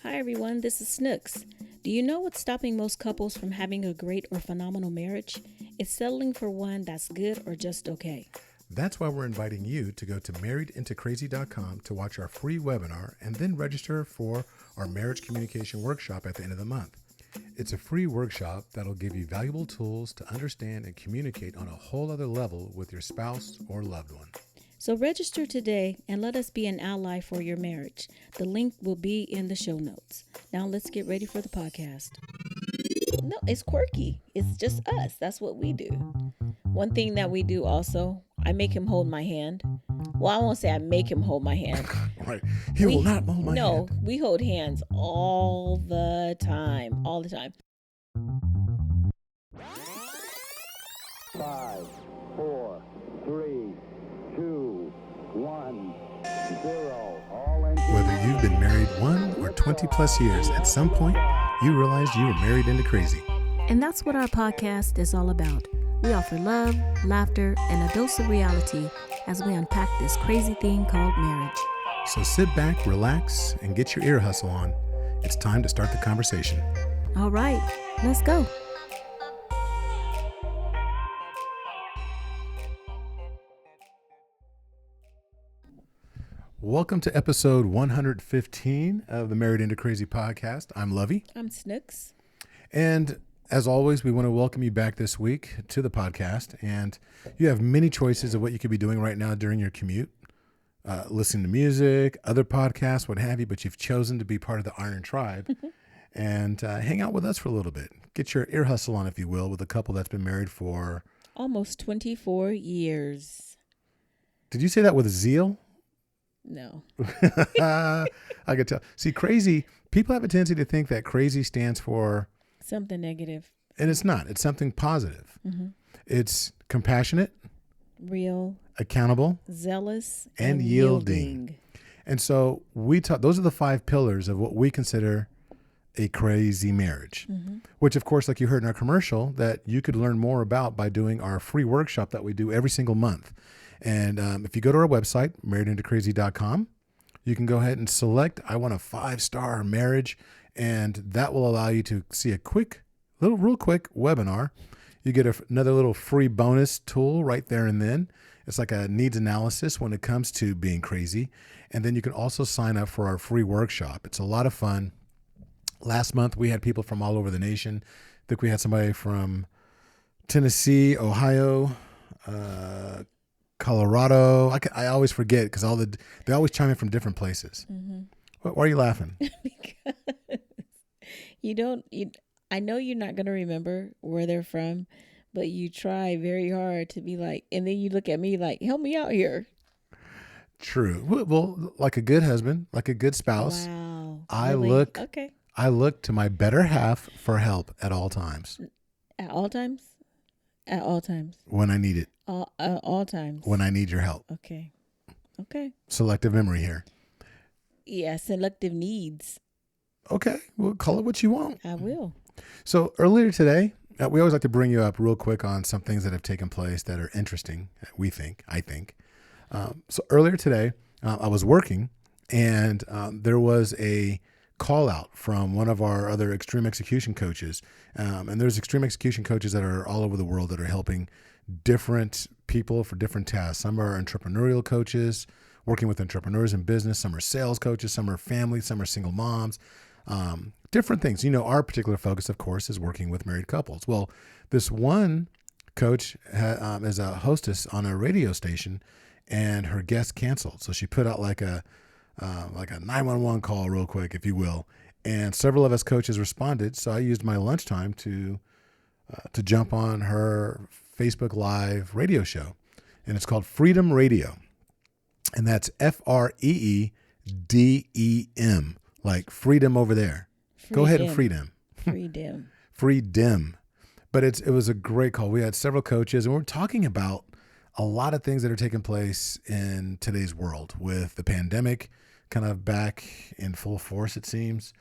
Hi everyone, this is Snooks. Do you know what's stopping most couples from having a great or phenomenal marriage? It's settling for one that's good or just okay. That's why we're inviting you to go to marriedintocrazy.com to watch our free webinar and then register for our marriage communication workshop at the end of the month. It's a free workshop that'll give you valuable tools to understand and communicate on a whole other level with your spouse or loved one. So register today and let us be an ally for your marriage. The link will be in the show notes. Now let's get ready for the podcast. No, it's quirky. It's just us. That's what we do. One thing that we do also, I make him hold my hand. Well, I won't say I make him hold my hand. Right. He will not hold my hand. No, we hold hands all the time. All the time. 5, 4, 3, 2, 1, 0. All engines. Whether you've been married 1 or 20 plus years, at some point, you realized you were married into crazy. And that's what our podcast is all about. We offer love, laughter, and a dose of reality as we unpack this crazy thing called marriage. So sit back, relax, and get your ear hustle on. It's time to start the conversation. All right, let's go. Welcome to episode 115 of the Married Into Crazy podcast. I'm Lovey. I'm Snooks. And as always, we want to welcome you back this week to the podcast. And you have many choices of what you could be doing right now during your commute, listening to music, other podcasts, what have you, but you've chosen to be part of the Iron Tribe and hang out with us for a little bit. Get your ear hustle on, if you will, with a couple that's been married for Almost 24 years. Did you say that with zeal? No. I could tell. See, crazy, people have a tendency to think that crazy stands for Something negative. And it's not. It's something positive. Mm-hmm. It's compassionate, Real, accountable, zealous, and yielding. And so we talk. Those are the 5 pillars of what we consider a crazy marriage, which, of course, like you heard in our commercial, that you could learn more about by doing our free workshop that we do every single month. And if you go to our website, marriedintocrazy.com, you can go ahead and select, I want a 5-star marriage. And that will allow you to see a real quick webinar. You get another little free bonus tool right there and then. It's like a needs analysis when it comes to being crazy. And then you can also sign up for our free workshop. It's a lot of fun. Last month, we had people from all over the nation. I think we had somebody from Tennessee, Ohio, Colorado. I always forget because they always chime in from different places. Mm-hmm. Why are you laughing? Because I know you're not going to remember where they're from, but you try very hard to be like, and then you look at me like, help me out here. True. Well, like a good husband, like a good spouse, Wow. I Really? look Okay. I look to my better half for help at all times. At all times? At all times. When I need it. All times. When I need your help. Okay. Okay. Selective memory here. Yeah, selective needs. Okay. Well, call it what you want. I will. So earlier today, we always like to bring you up real quick on some things that have taken place that are interesting, I think. So earlier today, I was working and there was a call out from one of our other extreme execution coaches. And there's extreme execution coaches that are all over the world that are helping different people for different tasks. Some are entrepreneurial coaches working with entrepreneurs in business. Some are sales coaches. Some are family. Some are single moms. Different things. Our particular focus, of course, is working with married couples. Well, this one coach is a hostess on a radio station, and her guest canceled. So she put out like a 911 call real quick, if you will. And several of us coaches responded. So I used my lunchtime to jump on her Facebook Live radio show. And it's called Freedom Radio. And that's FREEDEM, like freedom over there. Go ahead and freedom. Freedom. But it was a great call. We had several coaches, and we're talking about a lot of things that are taking place in today's world with the pandemic kind of back in full force, it seems,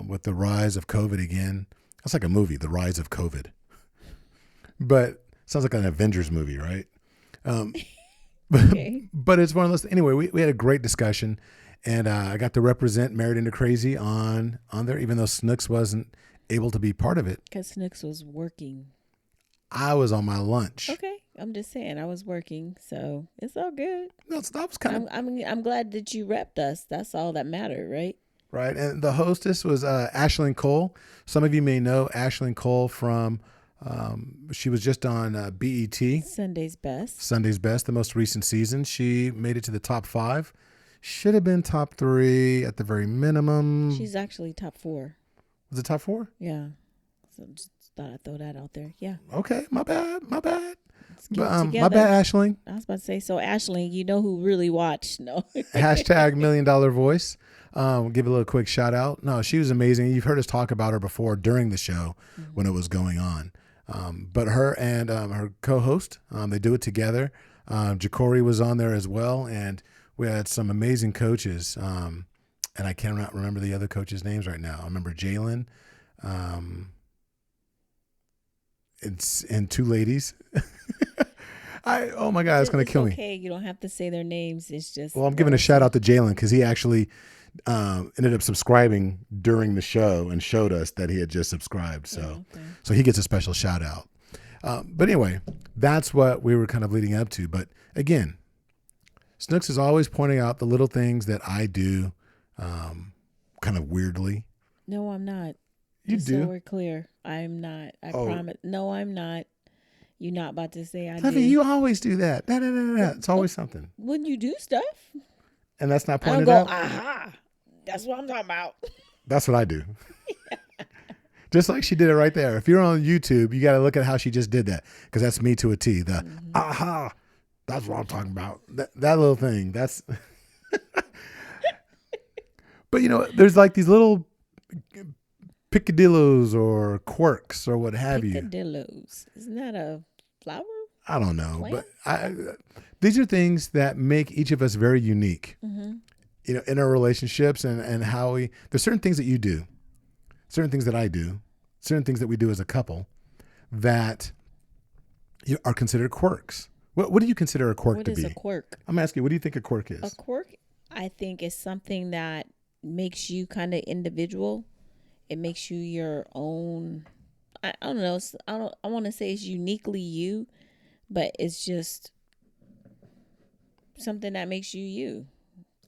with the rise of COVID again. That's like a movie, The Rise of COVID. But sounds like an Avengers movie, right? Okay. But it's one of those. Anyway, we had a great discussion, And I got to represent Married into Crazy on there, even though Snooks wasn't able to be part of it. Because Snooks was working. I was on my lunch. Okay, I'm just saying I was working, so it's all good. No, that was kind of I'm glad that you repped us. That's all that mattered, right? right. And the hostess was Ashlyn Cole. Some of you may know Ashlyn Cole from. She was just on BET. Sunday's Best. Sunday's Best, the most recent season. She made it to the top 5. Should have been top 3 at the very minimum. She's actually top 4. Was it top 4? Yeah. So just thought I'd throw that out there. Yeah. Okay, my bad. Let's get it My together. bad, Ashley. I was about to say, so Ashley, you know who really watched? No. Hashtag $1 Million Voice. Give a little quick shout out. No, she was amazing. You've heard us talk about her before during the show when it was going on. But her and her co-host, they do it together. Jacory was on there as well, and we had some amazing coaches. And I cannot remember the other coaches' names right now. I remember Jalen, and 2 ladies. Oh my God, it's going to kill me. Okay, you don't have to say their names. It's just. Well, I'm giving a shout out to Jalen because he actually ended up subscribing during the show and showed us that he had just subscribed. So, so he gets a special shout out. But anyway, that's what we were kind of leading up to. But again, Snooks is always pointing out the little things that I do kind of weirdly. No, I'm not. You Just do. So we're clear. I'm not. I promise. No, I'm not. You're not about to say I Fluffy, do. you always do that. It's always something. When you do stuff, And that's not I don't pointed go, out. aha. That's what I'm talking about. That's what I do. Just like she did it right there. If you're on YouTube, you got to look at how she just did that because that's me to a T. The aha, that's what I'm talking about. That little thing. That's. But you know, there's like these little picadillos or quirks or what have you. Picadillos. Isn't that a flower? I don't know, Plant? but these are things that make each of us very unique. You know, in our relationships and how there's certain things that you do, certain things that I do, certain things that we do as a couple that are considered quirks. What do you consider a quirk to be? What is a quirk? I'm asking you, what do you think a quirk is? A quirk, I think, is something that makes you kind of individual. It makes you your own. I don't know. I want to say it's uniquely you, but it's just something that makes you you.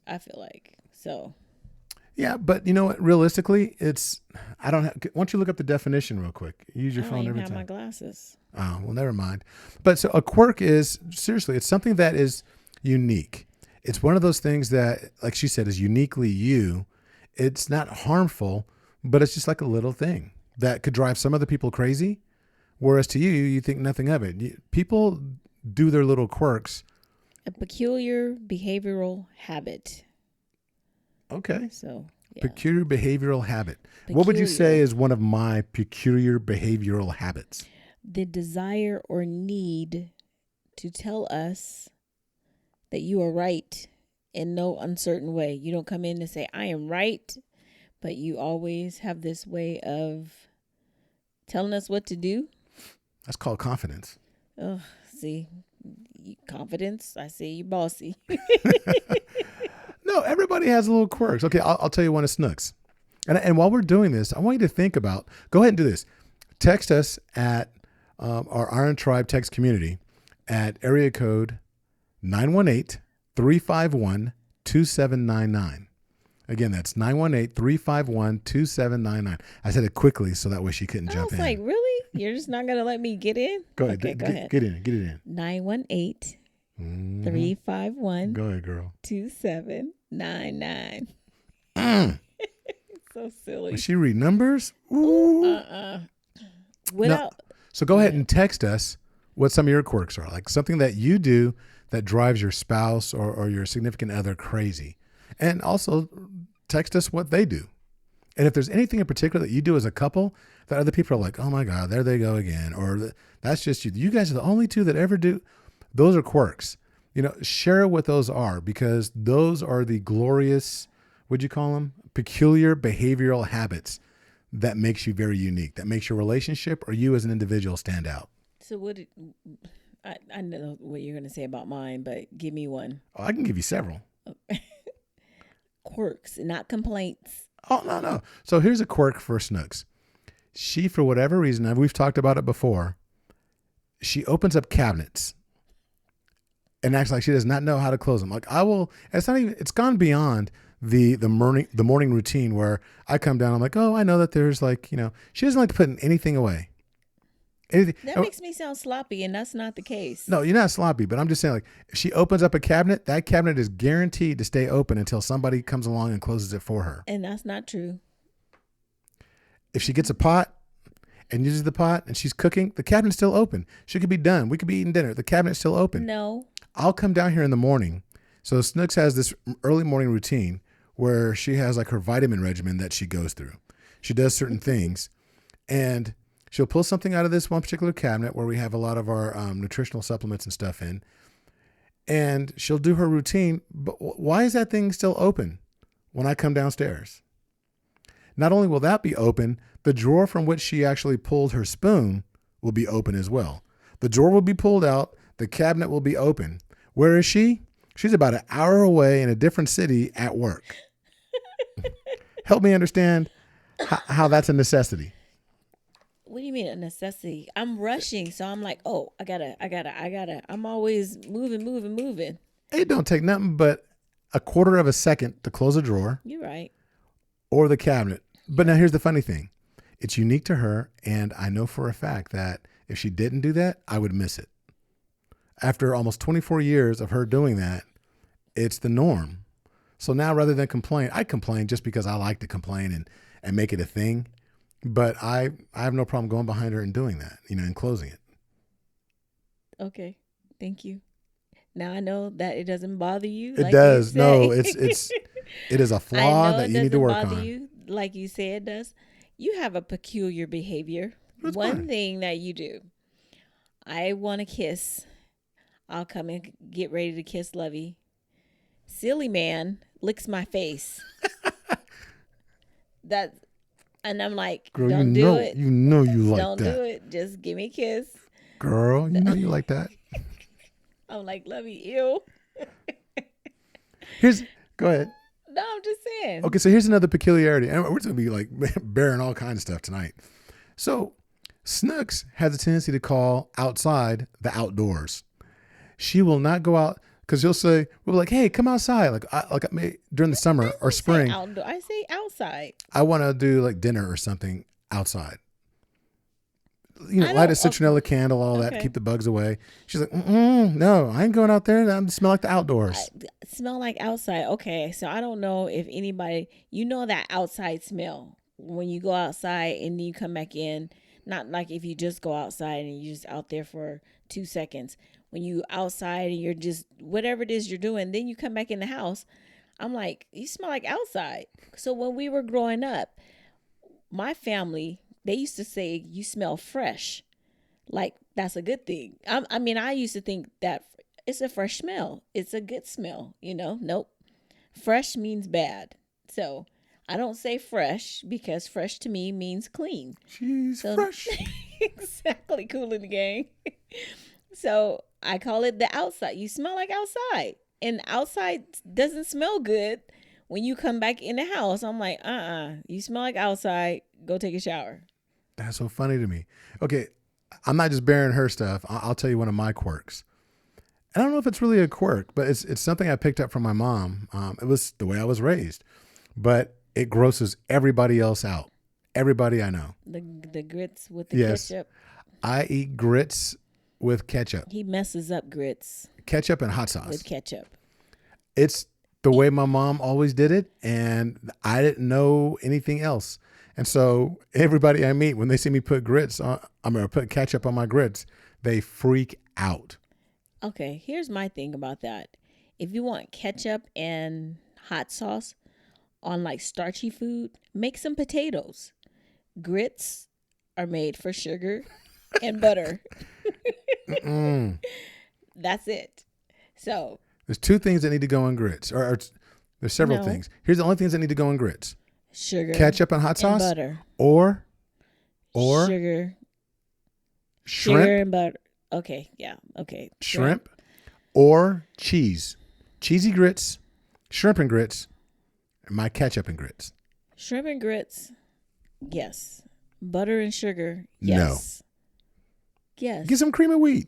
I feel like so. Yeah, but you know what? Realistically, it's I don't. Why don't you look up the definition real quick? Use your I phone don't even every have time. my glasses. Oh, well, never mind. But so a quirk is, seriously, it's something that is unique. It's one of those things that, like she said, is uniquely you. It's not harmful, but it's just like a little thing that could drive some other people crazy. Whereas to you, you think nothing of it. People do their little quirks. A peculiar behavioral habit. Okay. So, yeah. Peculiar behavioral habit. What would you say is one of my peculiar behavioral habits? The desire or need to tell us that you are right in no uncertain way. You don't come in and say, I am right, but you always have this way of telling us what to do. That's called confidence. Oh, see, confidence. I say you bossy. No, everybody has little quirks. Okay, I'll tell you one of Snooks. And while we're doing this, I want you to think about, go ahead and do this. Text us at our Iron Tribe text community at area code 918-351-2799. Again, that's 918-351-2799. I said it quickly so that way she couldn't I jump was in. like, really? You're just not going to let me get in? Go ahead. Okay, go ahead. Get in. Get it in. 918-351-2799. Go ahead, girl. So silly. When she read numbers? Ooh. Without So go ahead and text us what some of your quirks are, like something that you do that drives your spouse or your significant other crazy. And also text us what they do. And if there's anything in particular that you do as a couple that other people are like, oh my God, there they go again. Or that's just you. You guys are the only two that ever do. Those are quirks. You know, share what those are because those are the glorious, what'd you call them? Peculiar behavioral habits that makes you very unique, that makes your relationship or you as an individual stand out. So I know what you're going to say about mine, but give me one. Oh, I can give you several. Quirks, not complaints. Oh, no. So here's a quirk for Snooks. She, for whatever reason, and we've talked about it before, she opens up cabinets and acts like she does not know how to close them. Like it's not even, it's gone beyond the morning routine where I come down, I'm like, oh, I know that there's like, she doesn't like putting anything away. Anything. That makes me sound sloppy, and that's not the case. No, you're not sloppy, but I'm just saying, like, if she opens up a cabinet, that cabinet is guaranteed to stay open until somebody comes along and closes it for her. And that's not true. If she gets a pot and uses the pot and she's cooking, the cabinet's still open. She could be done. We could be eating dinner. The cabinet's still open. No. I'll come down here in the morning. So Snooks has this early morning routine where she has like her vitamin regimen that she goes through. She does certain things, and she'll pull something out of this one particular cabinet where we have a lot of our nutritional supplements and stuff in, and she'll do her routine. But why is that thing still open when I come downstairs? Not only will that be open, the drawer from which she actually pulled her spoon will be open as well. The drawer will be pulled out. The cabinet will be open. Where is she? She's about an hour away in a different city at work. Help me understand how that's a necessity. What do you mean a necessity? I'm rushing, so I'm like, oh, I gotta. I'm always moving. It don't take nothing but a quarter of a second to close a drawer You're right. or the cabinet. But now here's the funny thing. It's unique to her, and I know for a fact that if she didn't do that, I would miss it. After almost 24 years of her doing that, it's the norm. So now rather than complain, I complain just because I like to complain and make it a thing. But I have no problem going behind her and doing that, and closing it. Okay. Thank you. Now I know that it doesn't bother you. It like does. you No, say. it is a I flaw know that it you need to doesn't work bother on. you, like you say it does. You have a peculiar behavior. That's One fine. thing that you do. I want to kiss. I'll come and get ready to kiss Lovey. Silly man licks my face. And I'm like, Girl, don't do it. You know you like Don't that. do it. Just give me a kiss. Girl, you know you like that. I'm like, Lovey, ew. Go ahead. No, I'm just saying. Okay, so here's another peculiarity. And we're just going to be like bearing all kinds of stuff tonight. So Snooks has a tendency to call outside the outdoors. She will not go out because we'll be like, hey, come outside. During the summer or spring, I say outside. I want to do like dinner or something outside. I Light a don't- citronella candle, all that, okay. keep the bugs away. She's like, no, I ain't going out there. I smell like the outdoors. Smell like outside. Okay, so I don't know if anybody, that outside smell when you go outside and then you come back in. Not like if you just go outside and you're just out there for 2 seconds. When you outside and you're just whatever it is you're doing, then you come back in the house. I'm like, you smell like outside. So when we were growing up, my family, they used to say you smell fresh. Like that's a good thing. I used to think that it's a fresh smell. It's a good smell, Nope. Fresh means bad. So I don't say fresh because fresh to me means clean. She's fresh. Exactly. Cool in the gang. So I call it the outside. You smell like outside. And outside doesn't smell good when you come back in the house. I'm like, you smell like outside. Go take a shower. That's so funny to me. Okay, I'm not just bearing her stuff. I'll tell you one of my quirks. I don't know if it's really a quirk, but it's something I picked up from my mom. It was the way I was raised, but it grosses everybody else out. Everybody I know. The grits with the Yes. ketchup. I eat grits with ketchup. He messes up grits Ketchup and hot sauce. with ketchup. It's the way my mom always did it, and I didn't know anything else. And so everybody I meet, when they see me put put ketchup on my grits, they freak out. Okay, here's my thing about that. If you want ketchup and hot sauce on like starchy food, make some potatoes. Grits are made for sugar and butter. That's it. So There's two things that need to go in grits, or there's several No. things. Here's the only things that need to go in grits: sugar, ketchup and hot sauce, and butter, or sugar shrimp, and butter. Okay, yeah, okay. shrimp, or cheese. Cheesy grits, shrimp and grits, My ketchup and grits. Shrimp and grits, yes. Butter and sugar, No. yes. Yes. Get some cream of wheat.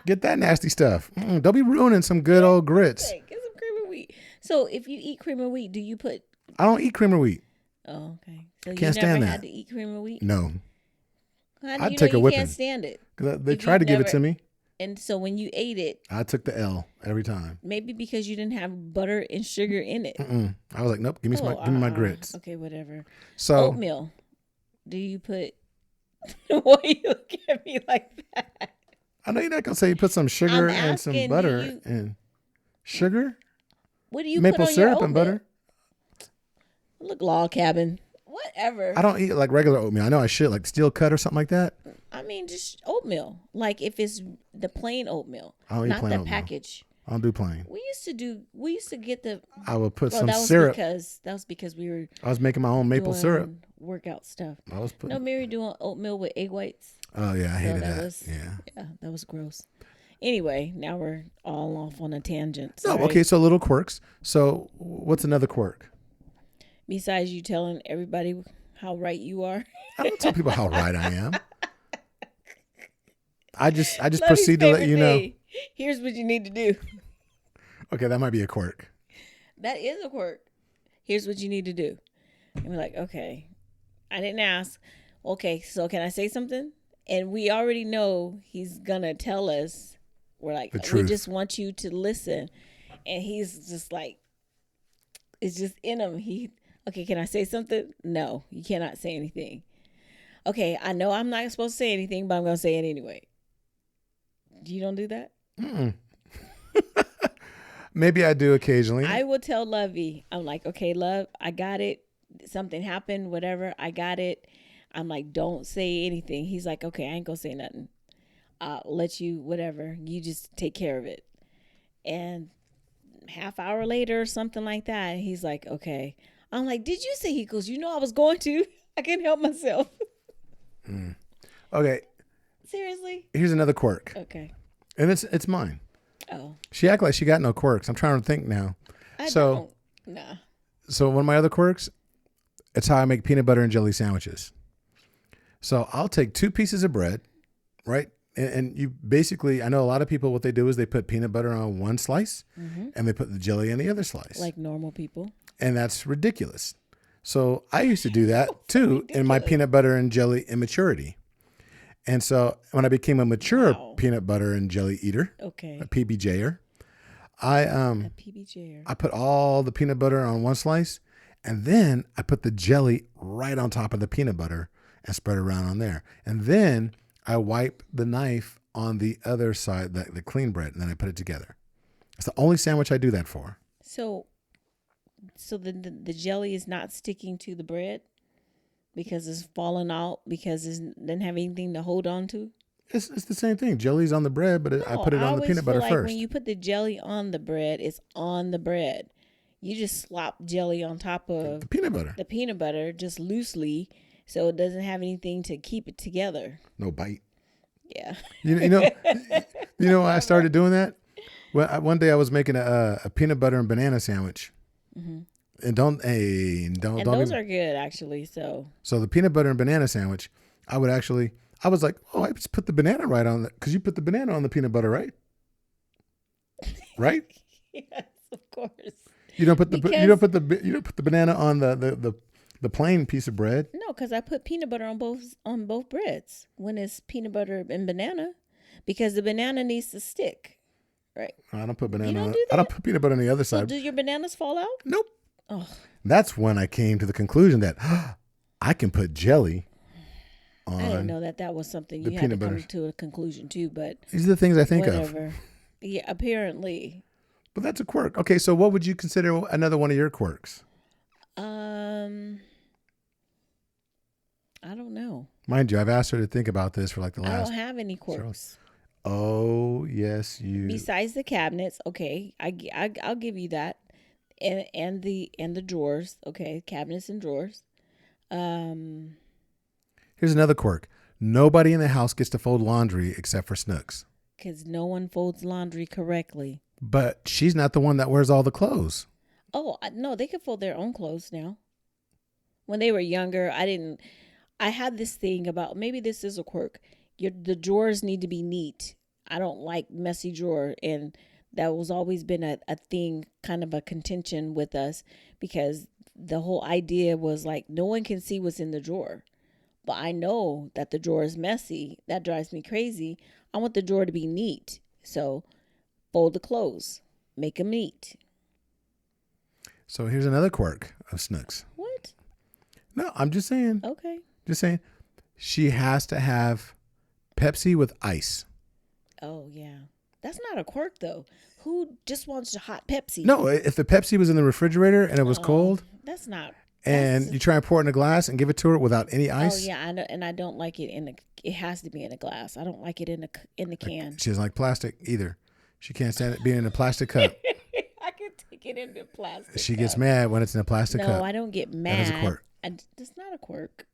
Get that nasty stuff. Don't be ruining some good old grits. Get some cream of wheat. So if you eat cream of wheat, do you put? I don't eat cream of wheat. Oh, okay. So you Can't never stand had that. to eat cream of wheat? No. How do I'd you take know a you whipping. can't stand it? 'Cause they If tried to you've give it never- to me. And so when you ate it, I took the L every time. maybe because you didn't have butter and sugar in it. I was like, nope, give me give me my grits. Okay, whatever. So Oatmeal. Do you put? Why you look at me like that? I know you're not gonna say you put some sugar I'm and some asking, butter and sugar, What do you maple put on syrup your and oatmeal? butter. Look, log cabin. Whatever. I don't eat like regular oatmeal. I know I should, like steel cut or something like that. I mean, just oatmeal. Like if it's the plain oatmeal, I don't eat not plain the oatmeal. package. I don't do plain. We used to get the. I would put Well, some that was syrup. because we were I was making my own maple doing syrup. workout stuff. I was putting. No, Mary doing oatmeal with egg whites. Oh yeah, I hated that that. was- Yeah. That was gross. Anyway, now we're all off on a tangent. No, Sorry. okay. So little quirks. So what's another quirk? Besides you telling everybody how right you are. I don't tell people how right I am. I just Lovey's proceed to let favorite you know. thing. Here's what you need to do. Okay, that might be a quirk. That is a quirk. Here's what you need to do. And we're like, okay, I didn't ask. Okay, so can I say something? And we already know he's gonna tell us. We're like, The we truth. just want you to listen. And he's just like, it's just in him. Okay, can I say something? No, you cannot say anything. Okay, I know I'm not supposed to say anything, but I'm gonna say it anyway. You don't do that? Maybe I do occasionally. I will tell Lovey, I'm like, okay, love, I got it. Something happened, whatever, I got it. I'm like, don't say anything. He's like, okay, I ain't gonna say nothing. I'll let you, whatever. You just take care of it. And half hour later or something like that, he's like, okay. I'm like, did you say? He goes, you know I was going to. I can't help myself. Okay, Seriously? here's another quirk, Okay. and it's mine. Oh, She act like she got no quirks. I'm trying to think now. I So- don't. Nah. So one of my other quirks, it's how I make peanut butter and jelly sandwiches. So I'll take 2 pieces of bread, right? And you basically, I know a lot of people, what they do is they put peanut butter on one slice and they put the jelly on the other slice. Like normal people. And that's ridiculous. So I used to do that too in my peanut butter and jelly immaturity. And so when I became a mature Wow. peanut butter and jelly eater, Okay. a PBJer, I A PBJ. I put all the peanut butter on one slice, and then I put the jelly right on top of the peanut butter and spread it around on there. And then I wipe the knife on the other side, the clean bread, and then I put it together. It's the only sandwich I do that for. So the jelly is not sticking to the bread because it's falling out because it doesn't have anything to hold on to. It's the same thing. Jelly's on the bread, but I put it on the always peanut butter feel like first. when you put the jelly on the bread, it's on the bread. You just slop jelly on top of The peanut butter, the peanut butter just loosely, so it doesn't have anything to keep it together. no bite. Yeah. You know why I started doing that? Well, one day I was making a peanut butter and banana sandwich, and don't And don't those be- are good actually. So So the peanut butter and banana sandwich, I was like, oh, I just put the banana right on because you put the banana on the peanut butter, right? Right? yes, of course. You don't put the Because- you don't put the banana on the plain piece of bread. No, because I put peanut butter on both breads when it's peanut butter and banana, because the banana needs to stick, right? I don't put banana. don't on, do I don't put peanut butter on the other So side. do your bananas fall out? Nope. Oh, That's when I came to the conclusion that I can put jelly on. I didn't know that was something the you had to peanut come butter. to a conclusion to, but These are the things I think of. whatever. Yeah, apparently. But that's a quirk. Okay, so what would you consider another one of your quirks? I don't know. Mind you, I've asked her to think about this for like the I last. don't have any quirks. Oh yes, you. Besides the cabinets, okay, I'll give you that, and the drawers, okay, cabinets and drawers. Here's another quirk. Nobody in the house gets to fold laundry except for Snooks. Because no one folds laundry correctly. but she's not the one that wears all the clothes. Oh, no, they can fold their own clothes now. When they were younger, I had this thing about, maybe this is a quirk. The drawers need to be neat. I don't like messy drawer. And that was always been a thing, kind of a contention with us, because the whole idea was like, no one can see what's in the drawer. But I know that the drawer is messy. That drives me crazy. I want the drawer to be neat. So fold the clothes, make them neat. So here's another quirk of Snook's. What? No, I'm just saying. Okay. Just saying. She has to have Pepsi with ice. Oh, yeah. That's not a quirk, though. Who just wants a hot Pepsi? No, if the Pepsi was in the refrigerator and it was cold, that's not. and you try and pour it in a glass and give it to her without any ice. Oh yeah, I know, and I don't like it in the. It has to be in a glass. I don't like it in the can. She doesn't like plastic either. She can't stand it being in a plastic cup. I can take it in the plastic. She gets mad when it's in a plastic cup. No, I don't get mad. That is a quirk. It's not a quirk.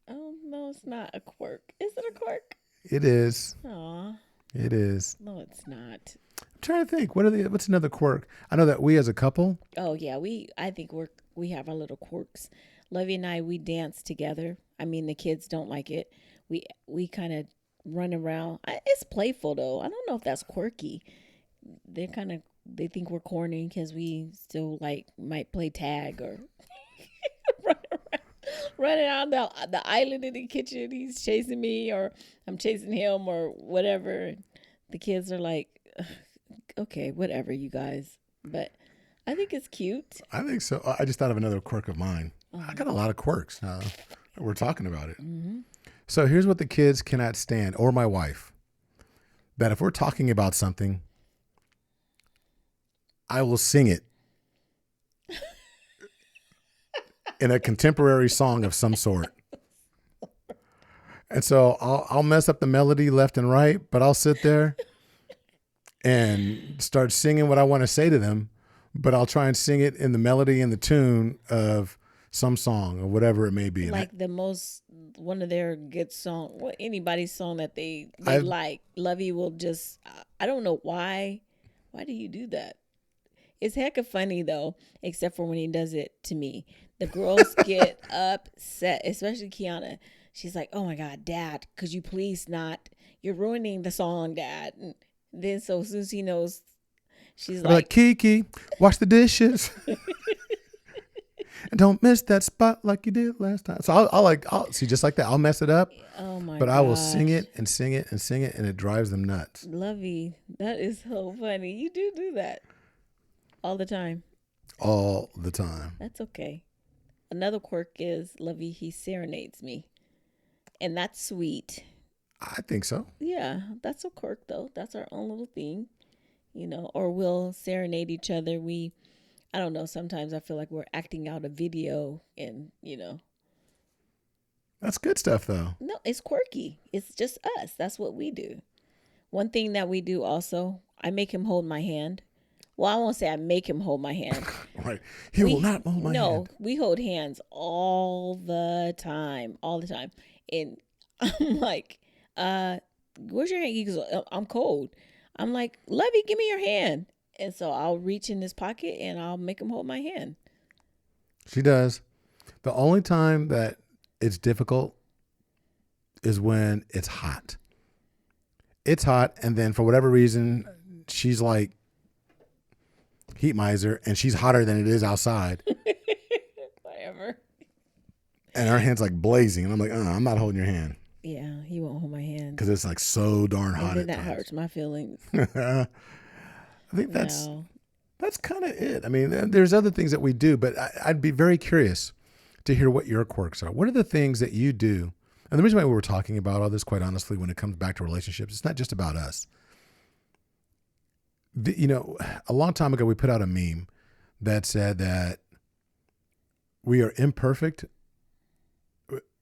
Oh no, it's not a quirk. Is it a quirk? It is. Aw. It is. No, it's not. I'm trying to think. What's another quirk? I know that we as a couple. Oh yeah, I think we have our little quirks. Lovey and I, we dance together. I mean, the kids don't like it. We kind of run around. It's playful though. I don't know if that's quirky. They think we're corny because we still might play tag or run around the island in the kitchen. He's chasing me or I'm chasing him or whatever. The kids are like, okay, whatever, you guys. But I think it's cute. I think so. I just thought of another quirk of mine. I got a lot of quirks now that we're talking about it. Mm-hmm. So here's what the kids cannot stand, or my wife, that if we're talking about something, I will sing it in a contemporary song of some sort. And so I'll mess up the melody left and right, but I'll sit there and start singing what I want to say to them, but I'll try and sing it in the melody and the tune of some song or whatever it may be. Like one of their good song, anybody's song that they like. Lovey will just, I don't know why. Why do you do that? It's hecka funny though, except for when he does it to me. The girls get upset, especially Kiana. She's like, "Oh my God, Dad, could you please not? You're ruining the song, Dad." And then so as soon as he knows, she's like, "Kiki, wash the dishes, and don't miss that spot like you did last time." So I'll see just like that. I'll mess it up. Oh my! But I will sing it and sing it and sing it, and it drives them nuts. Lovey, that is so funny. You do that all the time. All the time. That's okay. Another quirk is Lovey. He serenades me. And that's sweet. I think so. Yeah, that's a quirk though. That's our own little thing, or we'll serenade each other. I don't know, sometimes I feel like we're acting out a video and, That's good stuff though. No, it's quirky. It's just us. That's what we do. One thing that we do also, I make him hold my hand. Well, I won't say I make him hold my hand. Right. He will not hold my hand. No, we hold hands all the time. And I'm like, where's your hand? He goes, I'm cold. I'm like, Lovey, give me your hand. And so I'll reach in his pocket and I'll make him hold my hand. She does. The only time that it's difficult is when it's hot. It's hot. And then for whatever reason, she's like heat miser and she's hotter than it is outside. Whatever. And her hand's like blazing. And I'm like, I'm not holding your hand. Yeah, he won't hold my hand. Because it's like so darn hot. And then that hurts my feelings. I think that's kind of it. I mean, there's other things that we do, but I'd be very curious to hear what your quirks are. What are the things that you do? And the reason why we were talking about all this, quite honestly, when it comes back to relationships, it's not just about us. A long time ago, we put out a meme that said that we are imperfect,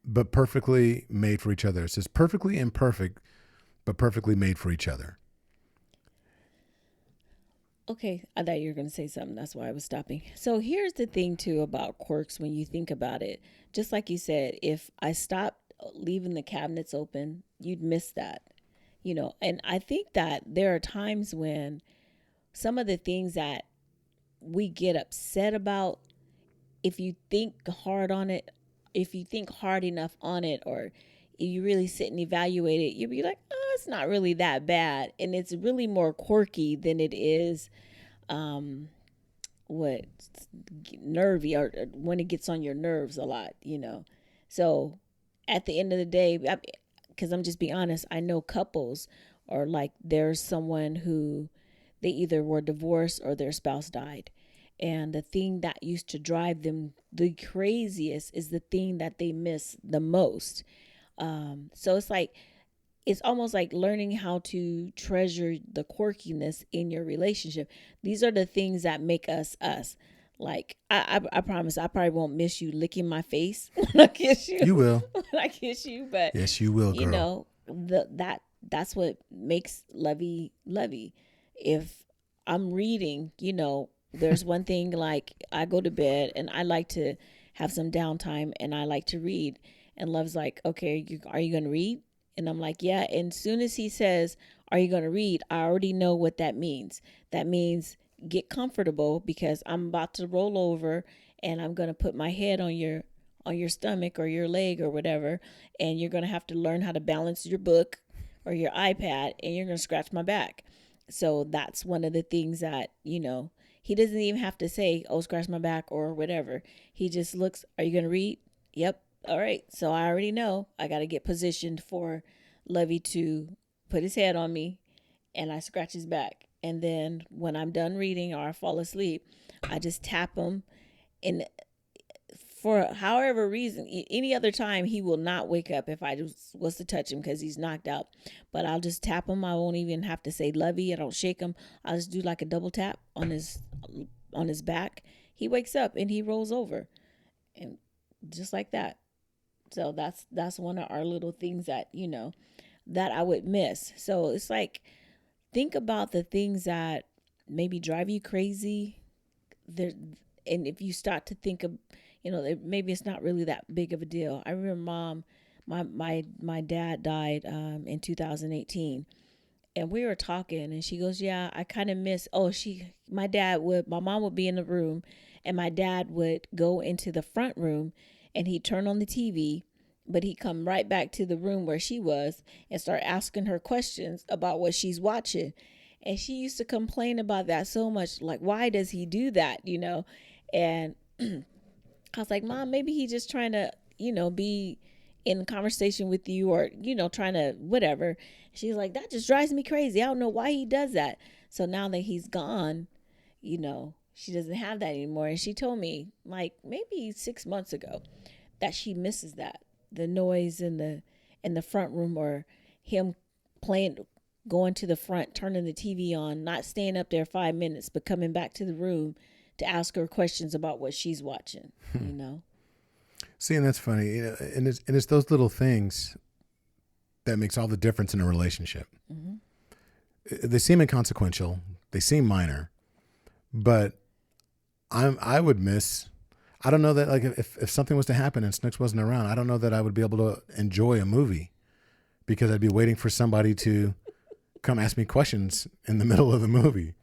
but perfectly made for each other. It says perfectly imperfect, but perfectly made for each other. Okay, I thought you were going to say something. That's why I was stopping. So here's the thing, too, about quirks when you think about it. Just like you said, if I stopped leaving the cabinets open, you'd miss that. And I think that there are times when some of the things that we get upset about, if you think hard on it, if you think hard enough on it, or if you really sit and evaluate it, you'll be like, oh, it's not really that bad. And it's really more quirky than it is what nervy, or when it gets on your nerves a lot. So at the end of the day, because I'm just being honest, I know couples, or like there's someone who they either were divorced or their spouse died. And the thing that used to drive them the craziest is the thing that they miss the most. So it's almost like learning how to treasure the quirkiness in your relationship. These are the things that make us us. Like I promise I probably won't miss you licking my face when I kiss you. You will. When I kiss you, but Yes, you will, girl. you know, that's what makes lovey. If I'm reading, there's one thing, like I go to bed and I like to have some downtime and I like to read. And Love's like, okay, are you going to read? And I'm like, yeah. And as soon as he says, are you going to read? I already know what that means. That means get comfortable, because I'm about to roll over and I'm going to put my head on your stomach or your leg or whatever. And you're going to have to learn how to balance your book or your iPad, and you're going to scratch my back. So that's one of the things that, he doesn't even have to say, oh, scratch my back or whatever. He just looks, are you going to read? Yep. All right. So I already know I got to get positioned for Lovey to put his head on me, and I scratch his back. And then when I'm done reading or I fall asleep, I just tap him. And for however reason, any other time, he will not wake up if I just was to touch him, because he's knocked out. But I'll just tap him. I won't even have to say Lovey. I don't shake him. I'll just do like a double tap on his back. He wakes up and he rolls over, and just like that. So that's one of our little things that, that I would miss. So it's like, think about the things that maybe drive you crazy there. And if you start to think of, maybe it's not really that big of a deal. I remember my dad died in 2018, and we were talking, and she goes, yeah, I kind of miss, my mom would be in the room, and my dad would go into the front room, and he'd turn on the TV, but he'd come right back to the room where she was and start asking her questions about what she's watching. And she used to complain about that so much. Like, why does he do that? And I was like, Mom, maybe he's just trying to, be in conversation with you, or, trying to whatever. She's like, that just drives me crazy. I don't know why he does that. So now that he's gone, she doesn't have that anymore. And she told me, like, maybe 6 months ago, that she misses that, the noise in the front room, or him going to the front, turning the TV on, not staying up there 5 minutes, but coming back to the room to ask her questions about what she's watching. See, and that's funny, and it's those little things that makes all the difference in a relationship. Mm-hmm. They seem inconsequential, they seem minor, but I would miss. I don't know that, like, if something was to happen and Snooks wasn't around, I don't know that I would be able to enjoy a movie, because I'd be waiting for somebody to come ask me questions in the middle of the movie,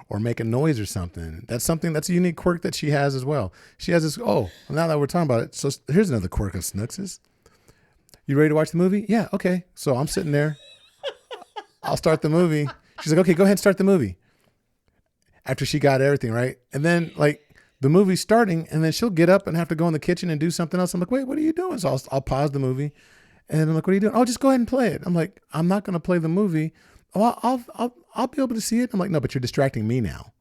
or make a noise or something. That's a unique quirk that she has as well. She has this, now that we're talking about it, so here's another quirk of Snooks's. You ready to watch the movie? Yeah, okay. So I'm sitting there. I'll start the movie. She's like, okay, go ahead and start the movie. After she got everything, right? And then, like, the movie's starting, and then she'll get up and have to go in the kitchen and do something else. I'm like, wait, what are you doing? So I'll pause the movie, and I'm like, what are you doing? Oh, just go ahead and play it. I'm like, I'm not going to play the movie. Oh, I'll be able to see it. I'm like, no, but you're distracting me now.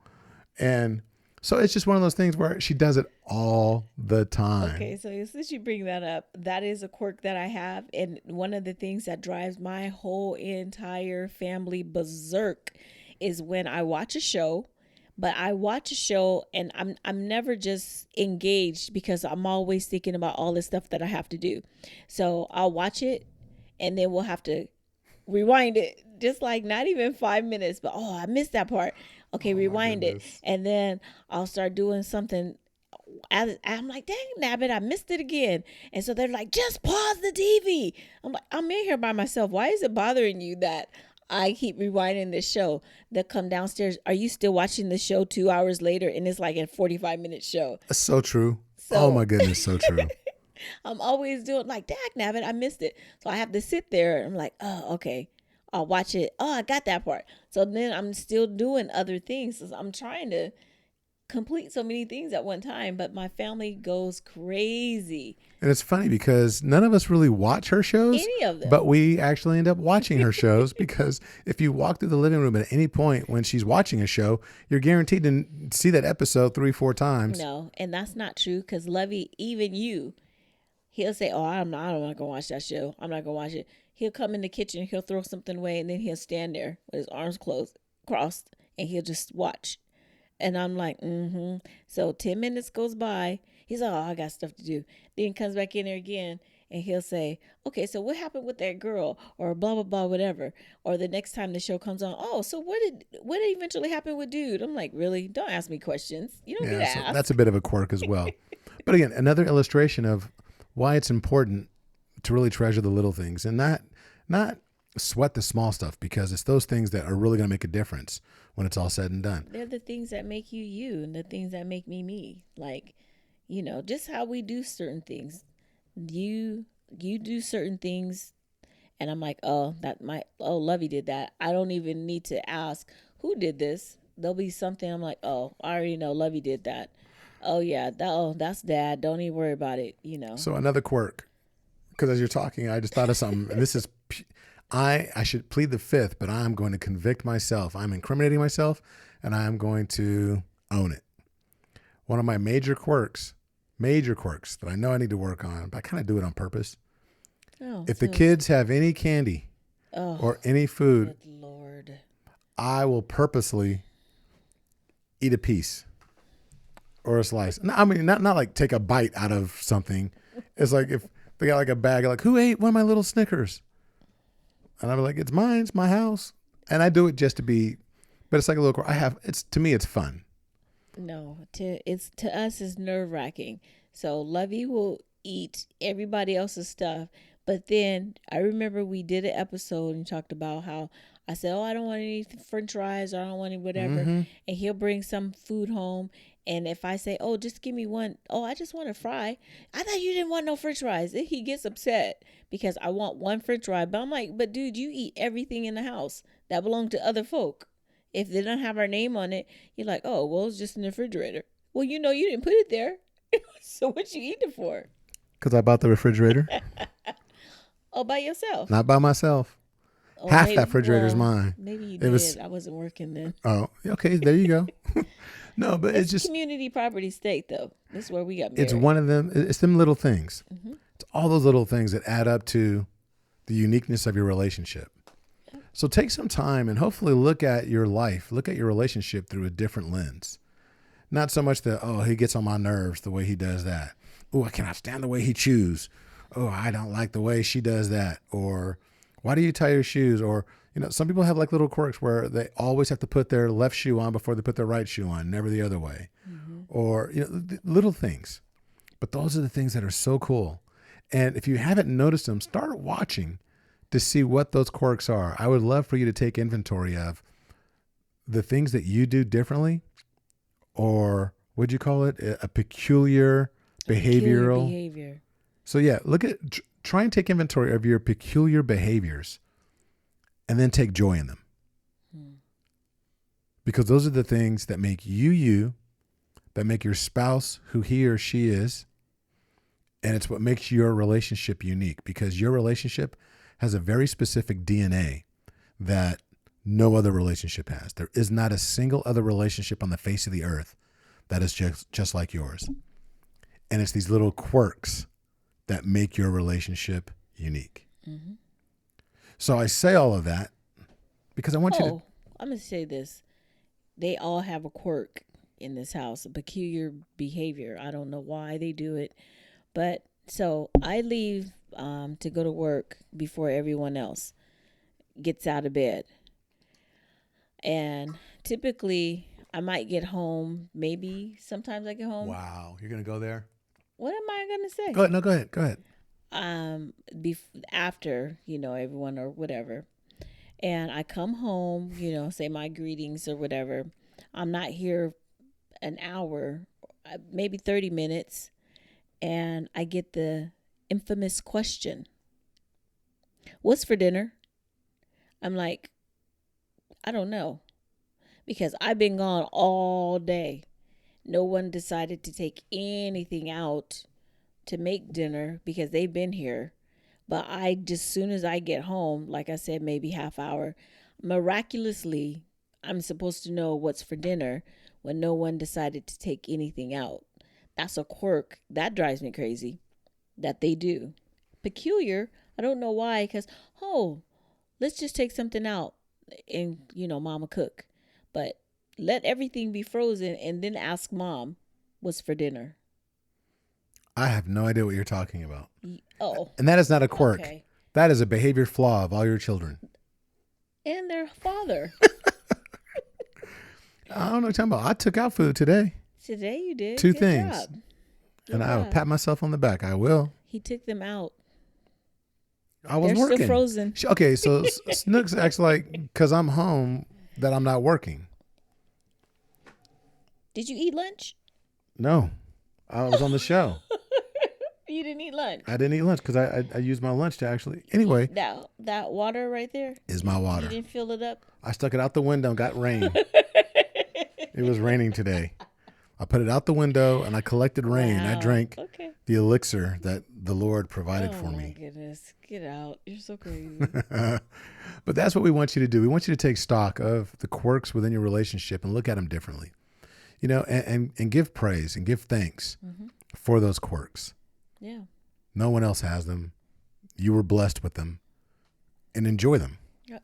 And so it's just one of those things where she does it all the time. Okay, so since you bring that up, that is a quirk that I have. And one of the things that drives my whole entire family berserk is when I watch a show. But I watch a show and I'm never just engaged, because I'm always thinking about all the stuff that I have to do. So I'll watch it, and then we'll have to rewind it, just like not even 5 minutes, but I missed that part. Okay, rewind it. And then I'll start doing something. I'm like, dang nabbit, I missed it again. And so they're like, just pause the TV. I'm like, I'm in here by myself. Why is it bothering you that I keep rewinding this show. They'll come downstairs. Are you still watching the show 2 hours later? And it's like a 45-minute show. That's so true. Oh So my goodness, so true. I'm always doing like, dag nabbit, I missed it. So I have to sit there. And I'm like, oh, okay. I'll watch it. Oh, I got that part. So then I'm still doing other things. So I'm trying to complete so many things at one time, but my family goes crazy. And it's funny because none of us really watch her shows, Any of them. but we actually end up watching her shows because if you walk through the living room at any point when she's watching a show, you're guaranteed to see that episode 3-4 times. No, and that's not true because Lovey, even you, he'll say, oh, I'm not going to watch that show. I'm not going to watch it. He'll come in the kitchen, he'll throw something away, and then he'll stand there with his arms crossed, and he'll just watch. And I'm like, mm-hmm. So 10 minutes goes by. He's like, oh, I got stuff to do. Then he comes back in there again, and he'll say, okay, so what happened with that girl? Or blah, blah, blah, whatever. Or the next time the show comes on, oh, so what did eventually happen with dude? I'm like, really? Don't ask me questions. You don't get Yeah, so asked. that's a bit of a quirk as well. But again, another illustration of why it's important to really treasure the little things and not sweat the small stuff, because it's those things that are really going to make a difference when it's all said and done. They're the things that make you you and the things that make me me. Like, just how we do certain things. You do certain things and I'm like, oh, Lovey did that. I don't even need to ask who did this. There'll be something I'm like, oh, I already know Lovey did that. Oh yeah, that's Dad. Don't even worry about it, So another quirk, because as you're talking, I just thought of something, and this is, I should plead the fifth, but I'm going to convict myself. I'm incriminating myself, and I'm going to own it. One of my major quirks that I know I need to work on, but I kind of do it on purpose. Oh, If the kids have any candy or any food, good Lord. I will purposely eat a piece or a slice. No, I mean, not like take a bite out of something. It's like if they got like a bag, like, who ate one of my little Snickers? And I'm like, it's mine, it's my house. And I do it just to be, but it's like a little, to me, it's fun. No, to us is nerve wracking. So Lovey will eat everybody else's stuff. But then I remember we did an episode and talked about how I said, oh, I don't want any French fries or I don't want any whatever. Mm-hmm. And he'll bring some food home. And if I say, oh, just give me one, oh, I just want a fry. I thought you didn't want no French fries. Then he gets upset because I want one French fry. But I'm like, but dude, you eat everything in the house that belongs to other folk. If they don't have our name on it, you're like, oh, well, it's just in the refrigerator. Well, you didn't put it there. So what you eating it for? Because I bought the refrigerator. Oh, by yourself. Not by myself. Oh, Half that refrigerator's mine. Maybe you It did. was- I wasn't working then. Oh, okay. There you go. No, but it's just, community property state, though. This is where we got married. it's one of them. It's them little things. Mm-hmm. It's all those little things that add up to the uniqueness of your relationship. So take some time and hopefully look at your life, look at your relationship through a different lens. Not so much that, oh, he gets on my nerves the way he does that. Oh, I cannot stand the way he chews. Oh, I don't like the way she does that. Or why do you tie your shoes? Or, some people have like little quirks where they always have to put their left shoe on before they put their right shoe on, never the other way. Mm-hmm. Or, little things. But those are the things that are so cool. And if you haven't noticed them, start watching to see what those quirks are. I would love for you to take inventory of the things that you do differently, or what'd you call it? A peculiar behavioral. Behavior. So yeah, try and take inventory of your peculiar behaviors and then take joy in them. Because those are the things that make you, that make your spouse who he or she is. And it's what makes your relationship unique, because your relationship has a very specific DNA that no other relationship has. There is not a single other relationship on the face of the earth that is just like yours. And it's these little quirks that make your relationship unique. Mm-hmm. So I say all of that because I want you to... I'm going to say this. They all have a quirk in this house, a peculiar behavior. I don't know why they do it. But so I leave to go to work before everyone else gets out of bed. And typically I might get home. Maybe sometimes I get home. Wow. You're going to go there? What am I going to say? Go ahead. No, go ahead. After, everyone or whatever. And I come home, say my greetings or whatever. I'm not here an hour, maybe 30 minutes, and I get the infamous question, "What's for dinner?" I'm like, I don't know, because I've been gone all day. No one decided to take anything out to make dinner because they've been here. But I just, soon as I get home, like I said, maybe half hour, miraculously, I'm supposed to know what's for dinner when no one decided to take anything out. That's a quirk. That drives me crazy that they do. Peculiar. I don't know why, because, oh, let's just take something out and, mama cook. But let everything be frozen and then ask mom what's for dinner. I have no idea what you're talking about. Oh, And that is not a quirk. okay. That is a behavior flaw of all your children. And their father. I don't know what you're talking about. I took out food today. Today you did. Two Good things. job. And Good I will job. pat myself on the back. I will. He took them out. I was They're working. still frozen. Okay, so Snooks acts like because I'm home that I'm not working. Did you eat lunch? No, I was on the show. You didn't eat lunch. I didn't eat lunch because I used my lunch to actually. Anyway, That water right there. is my water. You didn't fill it up. I stuck it out the window and got rain. It was raining today. I put it out the window and I collected rain. I Wow. drank Okay. the elixir that the Lord provided for Oh my me. goodness! Get out! You're so crazy. But that's what we want you to do. We want you to take stock of the quirks within your relationship and look at them differently. And give praise and give thanks for those quirks. Yeah. No one else has them. You were blessed with them, and enjoy them.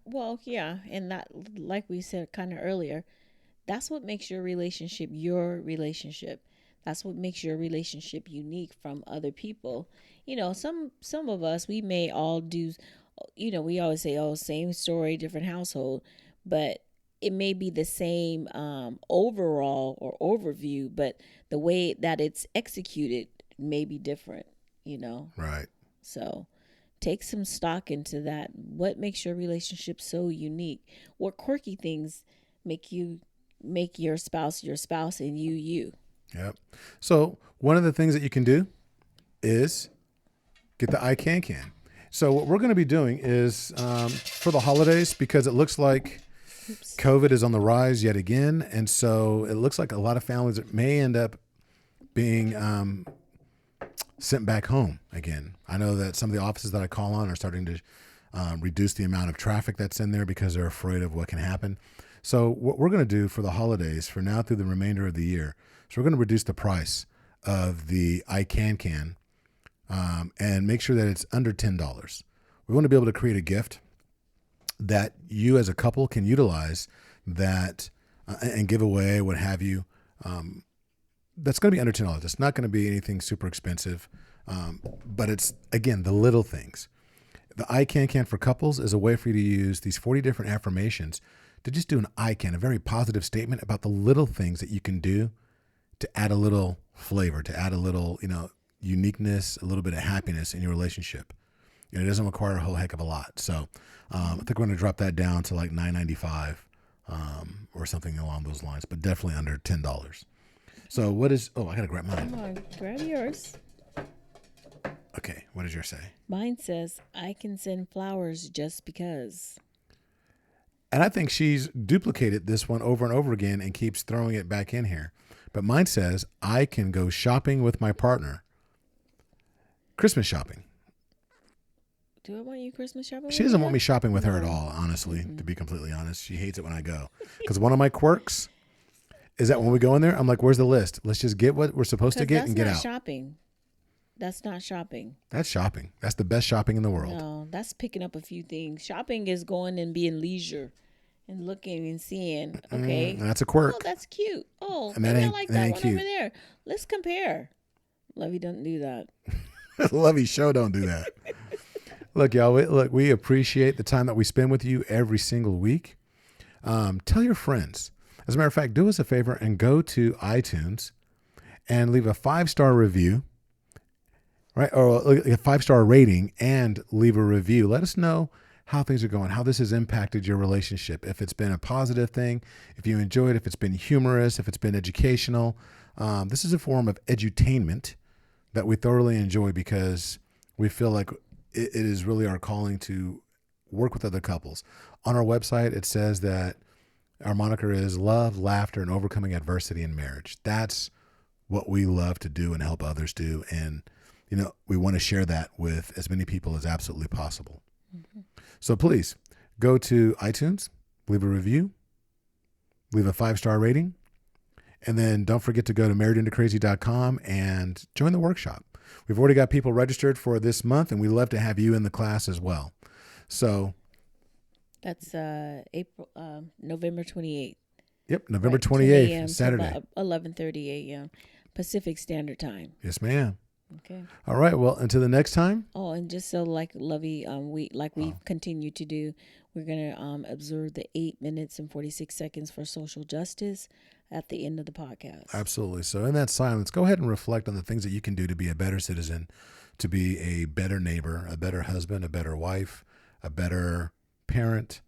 Well, yeah, and that, like we said kind of earlier, that's what makes your relationship your relationship. That's what makes your relationship unique from other people. Some of us, we may all do, we always say, oh, same story, different household, but it may be the same overall or overview, but the way that it's executed may be different, Right. So take some stock into that. What makes your relationship so unique? What quirky things make your spouse and you? Yep. So one of the things that you can do is get the I Can Can. So what we're going to be doing is for the holidays, because it looks like COVID is on the rise yet again. And so it looks like a lot of families may end up being sent back home again. I know that some of the offices that I call on are starting to reduce the amount of traffic that's in there because they're afraid of what can happen. So what we're going to do for the holidays, for now through the remainder of the year, so we're going to reduce the price of the I Can Can and make sure that it's under $10. We want to be able to create a gift that you as a couple can utilize that and give away, what have you. That's going to be under $10. It's not going to be anything super expensive, but it's, again, the little things. The I Can for couples is a way for you to use these 40 different affirmations to just do an I can, a very positive statement about the little things that you can do to add a little flavor, to add a little, uniqueness, a little bit of happiness in your relationship. It doesn't require a whole heck of a lot. So I think we're going to drop that down to like $9.95 or something along those lines, but definitely under $10. So what is, I got to grab mine. Come on, grab yours. Okay, what does yours say? Mine says, I can send flowers just because. And I think she's duplicated this one over and over again and keeps throwing it back in here. But mine says, I can go shopping with my partner. Christmas shopping. Do I want you Christmas shopping? She doesn't want me shopping with her at all, honestly, to be completely honest. She hates it when I go. Because one of my quirks is that when we go in there, I'm like, where's the list? Let's just get what we're supposed to get and get out. That's not shopping. That's not shopping. That's shopping. That's the best shopping in the world. No, that's picking up a few things. Shopping is going and being leisure and looking and seeing. Okay. And that's a quirk. Oh, that's cute. Oh, And that maybe I ain't- like that that ain't one cute. over there. Let's compare. Lovey doesn't do that. Lovey show don't do that. Look, y'all, we appreciate the time that we spend with you every single week. Tell your friends. As a matter of fact, do us a favor and go to iTunes and leave a 5-star review, right? Or a 5-star rating and leave a review. Let us know how things are going, how this has impacted your relationship. If it's been a positive thing, if you enjoyed, if it's been humorous, if it's been educational. This is a form of edutainment that we thoroughly enjoy because we feel like it is really our calling to work with other couples. On our website, it says that our moniker is love, laughter, and overcoming adversity in marriage. That's what we love to do and help others do. And, we want to share that with as many people as absolutely possible. Mm-hmm. So please go to iTunes, leave a review, leave a 5-star rating, and then don't forget to go to marriedintocrazy.com and join the workshop. We've already got people registered for this month, and we'd love to have you in the class as well. So that's November 28th. Yep, November Right, 28th, Saturday. 11:30 a.m. Pacific Standard Time. Yes, ma'am. Okay. All right. Well, until the next time. Oh, and just so like Lovey, we continue to do, we're gonna observe the 8 minutes and 46 seconds for social justice at the end of the podcast. Absolutely. So in that silence, go ahead and reflect on the things that you can do to be a better citizen, to be a better neighbor, a better husband, a better wife, a better parent,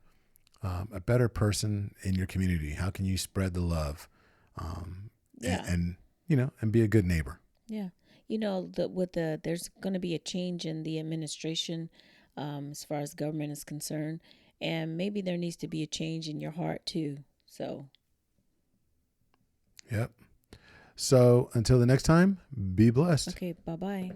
a better person in your community. How can you spread the love, and be a good neighbor? Yeah. There's going to be a change in the administration as far as government is concerned, and maybe there needs to be a change in your heart too. So. Yep. So until the next time, be blessed. Okay. Bye-bye.